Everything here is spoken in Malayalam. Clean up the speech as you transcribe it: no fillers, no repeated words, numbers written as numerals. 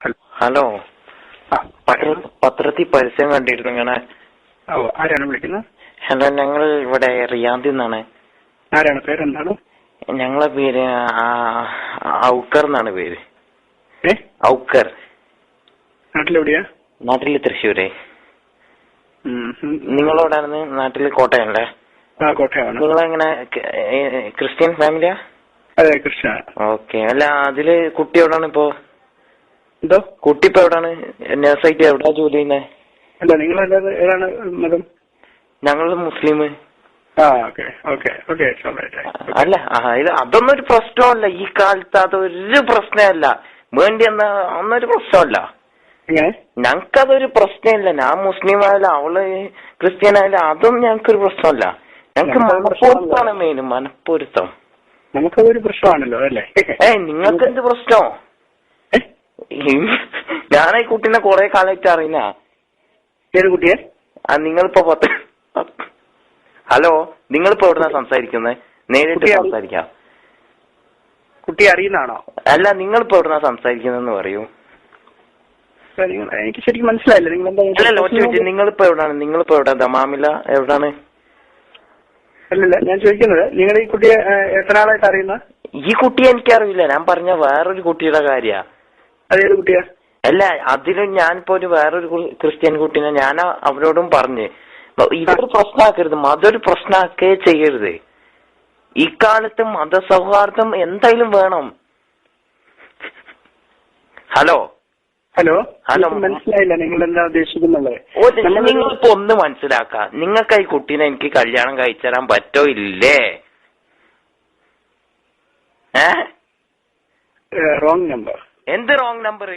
ഹലോ. ആ, പത്രത്തിൽ പരസ്യം കണ്ടിരുന്നു ഇങ്ങനെ. ആരാണ് വിളിക്കുന്നത്? ഹലോ, ഞങ്ങൾ ഇവിടെ റിയാദിൽ നിന്നാണ്. ആരാണ്? പേരെന്താണ്? ഞങ്ങളെ പേര് ഔക്കർ എന്നാണ് പേര്. ഔക്കർ. നാട്ടിലെവിടെയാ? നാട്ടില് തൃശ്ശൂര്. നിങ്ങളെവിടെയാണ്? നാട്ടില് കോട്ടയല്ലേ? കോട്ടയമാണ്. നിങ്ങളെങ്ങനെ ക്രിസ്ത്യൻ ഫാമിലിയാ? അതെ, ക്രിസ്ത്യൻ. ഓക്കെ. അല്ല, അതില് കുട്ടി എവിടാണ് ഇപ്പോ? എന്തോ? കുട്ടി ഇപ്പൊ എവിടാണ്? നേഴ്സായിട്ട് എവിടാ ജോലി ചെയ്യുന്നത്? അല്ല, നിങ്ങളല്ലാതെ ഏതാണ് മതം? ഞങ്ങള് മുസ്ലിം. അല്ല, അതൊന്നും ഒരു പ്രശ്നമല്ല. ഈ കാലത്ത് അതൊരു പ്രശ്നമല്ല. വേണ്ടി എന്നാ ഒന്നൊരു പ്രശ്നമല്ല. ഞങ്ങൾക്കതൊരു പ്രശ്നമില്ല. ഞാൻ മുസ്ലിം ആയാലും അവള് ക്രിസ്ത്യൻ ആയാലും അതൊന്നും ഞങ്ങൾക്കൊരു പ്രശ്നമല്ല. ഞങ്ങക്ക് മനപ്പൊരുത്താണ് മെയിൻ. മനപ്പൊരുത്തം നമുക്കതൊരു പ്രശ്നമാണല്ലോ, അല്ലേ? നിങ്ങൾക്ക് എന്ത് പ്രശ്നോ? ഞാനീ കുട്ടീനെ കൊറേ കാലമായിട്ട് അറിയുന്ന. ഏത് കുട്ടിയെ? നിങ്ങളിപ്പോ ഹലോ, നിങ്ങളിപ്പോ എവിടുന്നാ സംസാരിക്കുന്നത്? നേരിട്ട് സംസാരിക്കാം. കുട്ടിയെ അറിയുന്നതാണോ? അല്ല, നിങ്ങളിപ്പോ എവിടുന്നാ സംസാരിക്കുന്നതെന്ന് പറയൂ. എനിക്ക് ശരിക്കും മനസ്സിലായില്ല. നിങ്ങളിപ്പോ എവിടാണ്? നിങ്ങളിപ്പോ എവിടെ? ദമാമില എവിടാണ്? അല്ലല്ല, ഞാൻ ചോദിക്കുന്നത് നിങ്ങൾ ഈ കുട്ടിയെ എത്ര നാളായിട്ട് അറിയുന്ന? ഈ കുട്ടിയെ എനിക്കറിയില്ല. ഞാൻ പറഞ്ഞ വേറൊരു കുട്ടിയുടെ കാര്യ. അതേത് കുട്ടിയാ? അല്ല, അതിലും ഞാനിപ്പോ വേറൊരു ക്രിസ്ത്യൻ കുട്ടീനെ ഞാൻ അവരോടും പറഞ്ഞ് ഇതൊരു പ്രശ്നമാക്കരുത്, മതൊരു പ്രശ്നമാക്കേ ചെയ്യരുത്. ഇക്കാലത്ത് മതസൗഹാർദ്ദം എന്തായാലും വേണം. ഹലോ ഹലോ ഹലോ മനസ്സിലായില്ല നിങ്ങൾ എന്താ ഉദ്ദേശിക്കുന്നത്? നിങ്ങളിപ്പോ ഒന്ന് മനസ്സിലാക്ക. നിങ്ങൾക്ക് ഈ കുട്ടീനെ എനിക്ക് കല്യാണം കഴിച്ചു തരാൻ പറ്റോ ഇല്ലേ? Wrong number. എന്ത് റോങ് നമ്പർ?